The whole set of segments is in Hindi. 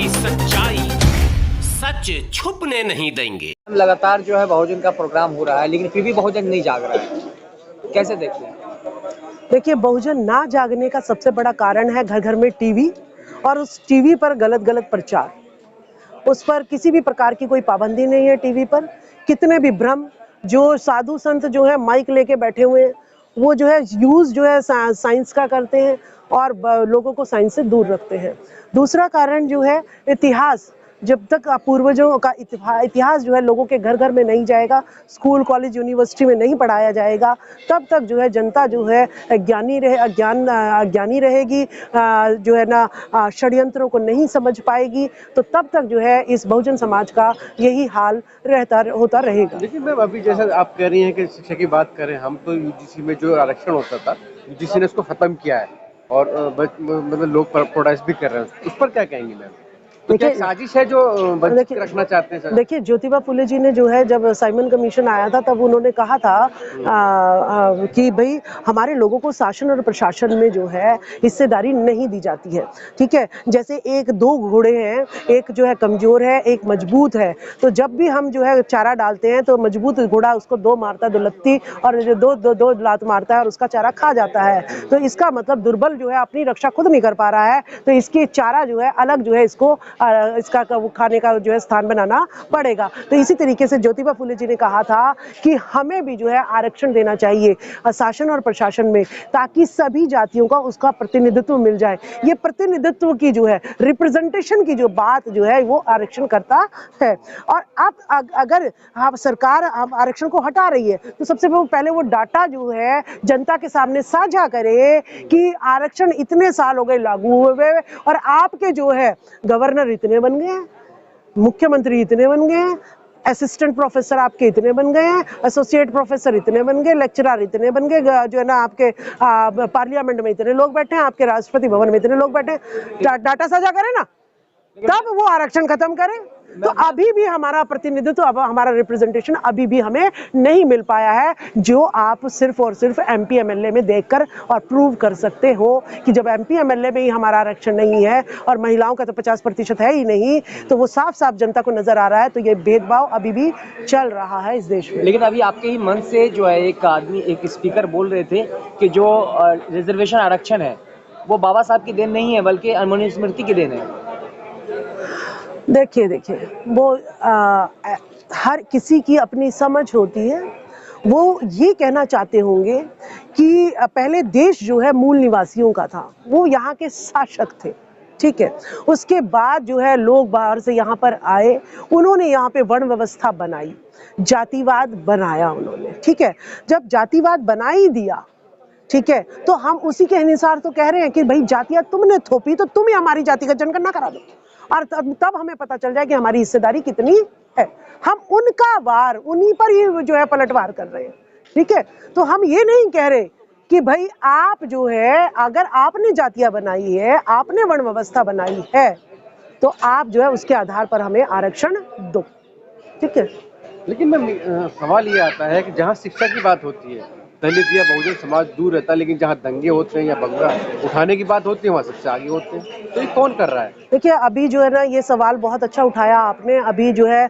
की सच्चाई, सच छुपने नहीं देंगे। लगातार जो है बहुजन का प्रोग्राम हो रहा है, लेकिन फिर भी बहुजन नहीं जाग रहा है, कैसे देखते हैं? देखिए, बहुजन ना जागने का सबसे बड़ा कारण है घर घर में टीवी, और उस टीवी पर गलत गलत प्रचार। उस पर किसी भी प्रकार की कोई पाबंदी नहीं है। टीवी पर कितने भी भ्रम, जो साधु संत जो है माइक लेके बैठे हुए हैं, वो जो है यूज जो है साइंस का करते हैं और लोगों को साइंस से दूर रखते हैं। दूसरा कारण जो है इतिहास, जब तक पूर्वजों का इतिहास जो है लोगों के घर घर में नहीं जाएगा, स्कूल कॉलेज यूनिवर्सिटी में नहीं पढ़ाया जाएगा, तब तक जो है जनता जो है अज्ञानी रहेगी, जो है ना षड्यंत्रों को नहीं समझ पाएगी। तो तब तक जो है इस बहुजन समाज का यही हाल होता रहेगा। लेकिन मैम, अभी जैसा आप कह रही हैं कि शिक्षा की बात करें हम, तो यूजीसी में जो आरक्षण होता था, यूजीसी ने उसको खत्म किया है और मतलब लोग प्रोटेस्ट भी कर रहे हैं, उस पर क्या कहेंगी मैम? तो क्या साजिश है जो रखना चाहते हैं? देखिए, ज्योतिबा फुले जी ने जो है, जब साइमन कमीशन आया था तब उन्होंने कहा था कि भाई हमारे लोगों को शासन और प्रशासन में जो है हिस्सेदारी नहीं दी जाती है। ठीक है, जैसे एक दो घोड़े हैं, एक जो है कमजोर है, एक मजबूत है। तो जब भी हम जो है चारा डालते हैं तो मजबूत घोड़ा उसको दो मारता, दो लत्ती, और दो लात मारता है और उसका चारा खा जाता है। तो इसका मतलब दुर्बल जो है अपनी रक्षा खुद नहीं कर पा रहा है, तो इसकी चारा जो है अलग जो है इसको इसका खाने का जो है स्थान बनाना पड़ेगा। तो इसी तरीके से ज्योतिबा फुले जी ने कहा था कि हमें भी जो है आरक्षण देना चाहिए शासन और प्रशासन में, ताकि सभी जातियों का उसका प्रतिनिधित्व मिल जाए। ये प्रतिनिधित्व की जो है, रिप्रेजेंटेशन की जो बात जो है, वो आरक्षण करता है। और अब अगर सरकार आरक्षण को हटा रही है तो सबसे पहले वो डाटा जो है जनता के सामने साझा करे कि आरक्षण इतने साल हो गए लागू हुए और आपके जो है गवर्नर इतने बन गए हैं, मुख्यमंत्री इतने बन गए हैं, असिस्टेंट प्रोफेसर आपके इतने बन गए हैं, एसोसिएट प्रोफेसर इतने बन गए, लेक्चरर इतने बन गए, जो है ना आपके पार्लियामेंट में इतने लोग बैठे हैं, आपके राष्ट्रपति भवन में इतने लोग बैठे हैं। डाटा साझा करें ना, तब वो आरक्षण खत्म करें। तो अभी भी हमारा प्रतिनिधित्व, अब हमारा रिप्रेजेंटेशन अभी भी हमें नहीं मिल पाया है, जो आप सिर्फ और सिर्फ एमपी एमएलए में देखकर और प्रूव कर सकते हो कि जब एमपी एमएलए में ही हमारा आरक्षण नहीं है और महिलाओं का तो 50% है ही नहीं, तो वो साफ साफ जनता को नजर आ रहा है। तो ये भेदभाव अभी भी चल रहा है इस देश में। लेकिन अभी आपके ही मन से जो है एक आदमी, एक स्पीकर बोल रहे थे कि जो रिजर्वेशन आरक्षण है वो बाबा साहब की देन नहीं है, बल्कि अनमोल स्मृति की देन है। देखिए वो हर किसी की अपनी समझ होती है। वो ये कहना चाहते होंगे कि पहले देश जो है मूल निवासियों का था, वो यहाँ के शासक थे। ठीक है, उसके बाद जो है लोग बाहर से यहाँ पर आए, उन्होंने यहाँ पे वर्ण व्यवस्था बनाई, जातिवाद बनाया उन्होंने। ठीक है, जब जातिवाद बना ही दिया, ठीक है, तो हम उसी के अनुसार तो कह रहे हैं कि भाई जातियां तुमने थोपी तो तुम ही हमारी जाति का जनगणना करा दो, और तब हमें पता चल जाए कि हमारी हिस्सेदारी कितनी है। हम उनका वार उन्हीं पर ही जो है पलटवार कर रहे हैं। ठीक है, तो हम ये नहीं कह रहे कि भाई आप जो है, अगर आपने जातियां बनाई है, आपने वर्ण व्यवस्था बनाई है, तो आप जो है उसके आधार पर हमें आरक्षण दो। ठीक है, लेकिन मैम, सवाल ये आता है कि जहाँ शिक्षा की बात होती है, दलित या बहुजन समाज दूर रहता है, लेकिन जहाँ दंगे होते हैं या बंगा उठाने की बात होती है, वहाँ सबसे आगे होते हैं। तो ये कौन कर रहा है? देखिए, अभी जो है ना, ये सवाल बहुत अच्छा उठाया आपने। अभी जो है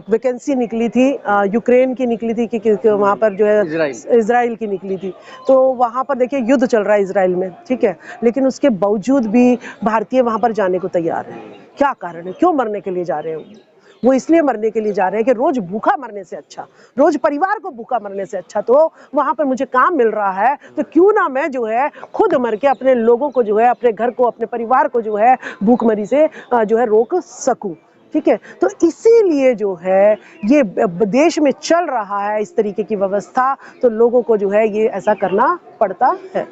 वैकेंसी निकली थी, यूक्रेन की निकली थी कि वहाँ पर जो है इजराइल की निकली थी। तो वहाँ पर देखिए युद्ध चल रहा है इजराइल में। ठीक है, लेकिन उसके बावजूद भी भारतीय वहाँ पर जाने को तैयार है। क्या कारण है, क्यों मरने के लिए जा रहे हैं? वो इसलिए मरने के लिए जा रहे हैं कि रोज भूखा मरने से अच्छा, रोज परिवार को भूखा मरने से अच्छा तो वहां पर मुझे काम मिल रहा है, तो क्यों ना मैं जो है खुद मर के अपने लोगों को जो है, अपने घर को, अपने परिवार को जो है भूखमरी से जो है रोक सकूं। ठीक है, तो इसीलिए जो है ये देश में चल रहा है इस तरीके की व्यवस्था, तो लोगों को जो है ये ऐसा करना पड़ता है।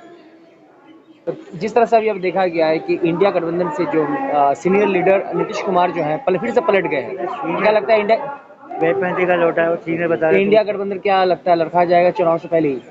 जिस तरह से अभी अब देखा गया है कि इंडिया गठबंधन से जो सीनियर लीडर नीतीश कुमार जो है फिर से पलट गए हैं, क्या लगता है इंडिया का लौटा है, वो सीनियर बता रहे हैं। इंडिया गठबंधन क्या लगता है लड़खड़ा जाएगा चुनाव से पहले ही?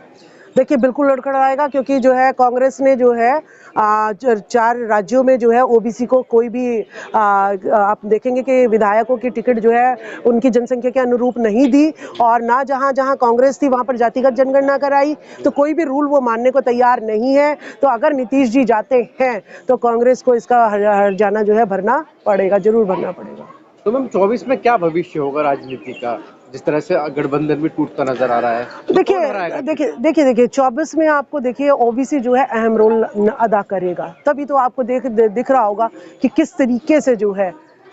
देखिए बिल्कुल लड़खड़ाएगा, क्योंकि जो है कांग्रेस ने जो है 4 राज्यों में जो है ओबीसी को कोई भी आप देखेंगे कि विधायकों की टिकट जो है उनकी जनसंख्या के अनुरूप नहीं दी, और ना जहां जहां कांग्रेस थी वहां पर जातिगत जनगणना कराई। तो कोई भी रूल वो मानने को तैयार नहीं है। तो अगर नीतीश जी जाते हैं तो कांग्रेस को इसका हर्जाना जो है भरना पड़ेगा, जरूर भरना पड़ेगा। तो मैम 24 में क्या भविष्य होगा राजनीति का, जिस तरह से गठबंधन भी टूटता नजर आ रहा है? तो कौन हराएगा? देखिए 24 में आपको देखिए ओबीसी जो है अहम रोल अदा करेगा। तभी तो आपको दिख रहा होगा कि किस तरीके से जो है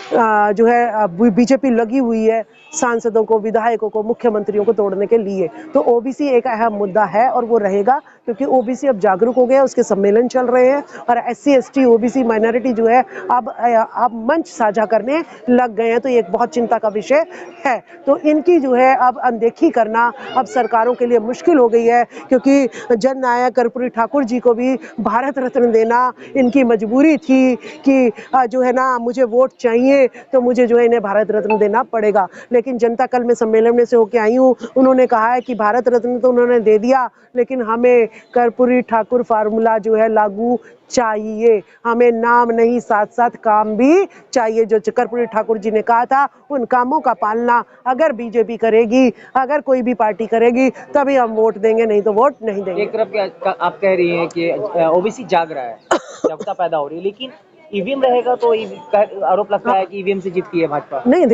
बीजेपी लगी हुई है सांसदों को, विधायकों को, मुख्यमंत्रियों को तोड़ने के लिए। तो ओबीसी एक अहम मुद्दा है और वो रहेगा, क्योंकि ओबीसी अब जागरूक हो गया, उसके सम्मेलन चल रहे हैं और एससी एसटी ओबीसी माइनॉरिटी जो है अब मंच साझा करने लग गए हैं। तो ये एक बहुत चिंता का विषय है। तो इनकी जो है अब अनदेखी करना अब सरकारों के लिए मुश्किल हो गई है, क्योंकि जननायक कर्पूरी ठाकुर जी को भी भारत रत्न देना इनकी मजबूरी थी कि जो है ना मुझे वोट चाहिए तो मुझे जो है इन्हें भारत रत्न देना पड़ेगा। लेकिन जनता कल में सम्मेलन में से होके आई हूँ, उन्होंने कहा है कि भारत रत्न तो उन्होंने दे दिया, लेकिन हमें कर्पूरी ठाकुर फार्मूला जो है लागू चाहिए। हमें नाम नहीं, साथ साथ काम भी चाहिए। जो कर्पूरी ठाकुर जी ने कहा था उन कामों का पालना अगर बीजेपी करेगी, अगर कोई भी पार्टी करेगी, तभी हम वोट देंगे, नहीं तो वोट नहीं देंगे। एक तरफ आप कह रही हैं कि ओबीसी जाग रहा है, जागरूकता पैदा हो रही है, लेकिन ईवीएम रहेगा तो आरोप लगता है कि ईवीएम से जीतती है भाजपा। नहीं,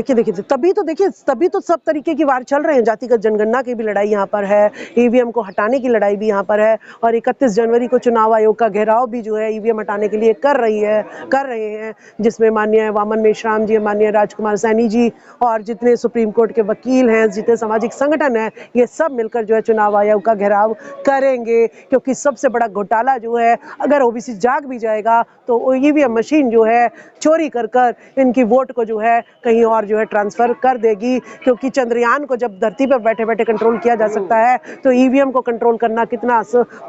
तभी तो सब तरीके की वार चल रहे हैं। जातिगत जनगणना की भी लड़ाई यहाँ पर है, ईवीएम को हटाने की लड़ाई भी यहाँ पर है, और 31 जनवरी को चुनाव आयोग का घेराव भी जो है ईवीएम हटाने के लिए कर रहे हैं, जिसमें माननीय वामन मेश्राम जी, माननीय राजकुमार सैनी जी और जितने सुप्रीम कोर्ट के वकील हैं, जितने सामाजिक संगठन हैं, ये सब मिलकर जो है चुनाव आयोग का घेराव करेंगे। क्योंकि सबसे बड़ा घोटाला जो है, अगर ओबीसी जाग भी जाएगा तो ईवीएम मशीन जो है चोरी कर इनकी वोट को जो है कहीं और जो है ट्रांसफर कर देगी। क्योंकि चंद्रयान को जब धरती पर बैठे बैठे कंट्रोल किया जा सकता है, तो ईवीएम को कंट्रोल करना कितना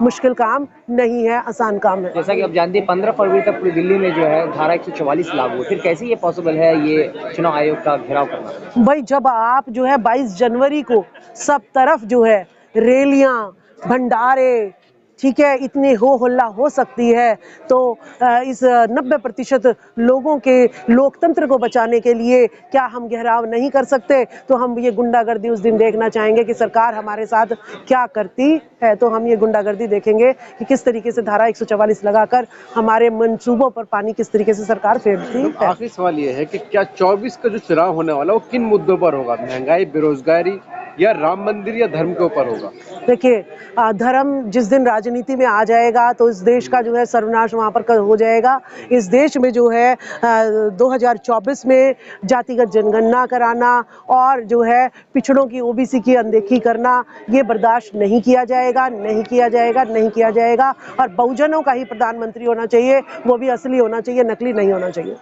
मुश्किल काम नहीं है, आसान काम है। जैसा कि आप जानते हैं 15 फरवरी तक पूरी दिल्ली में जो है धारा 144 लागू है, फिर कैसे ये पॉसिबल है ये चुनाव आयोग का घेराव करना? भाई जब आप जो है 22 जनवरी को सब तरफ जो है रैलियां, भंडारे, ठीक है, इतनी हो हल्ला हो सकती है, तो इस 90% लोगों के लोकतंत्र को बचाने के लिए क्या हम घेराव नहीं कर सकते? तो हम ये गुंडागर्दी उस दिन देखना चाहेंगे कि सरकार हमारे साथ क्या करती है। तो हम ये गुंडागर्दी देखेंगे कि किस तरीके से धारा 144 लगाकर हमारे मंसूबों पर पानी किस तरीके से सरकार फेरती है। आखिरी सवाल ये है कि क्या 24 का जो चुनाव होने वाला वो किन मुद्दों पर होगा? महंगाई, बेरोजगारी, या राम मंदिर, या धर्म के ऊपर होगा? देखिए धर्म जिस दिन राजनीति में आ जाएगा तो इस देश का जो है सर्वनाश वहाँ पर हो जाएगा। इस देश में जो है 2024 में जातिगत जनगणना कराना और जो है पिछड़ों की ओबीसी की अनदेखी करना, ये बर्दाश्त नहीं किया जाएगा, नहीं किया जाएगा, नहीं किया जाएगा। और बहुजनों का ही प्रधानमंत्री होना चाहिए, वो भी असली होना चाहिए, नकली नहीं होना चाहिए।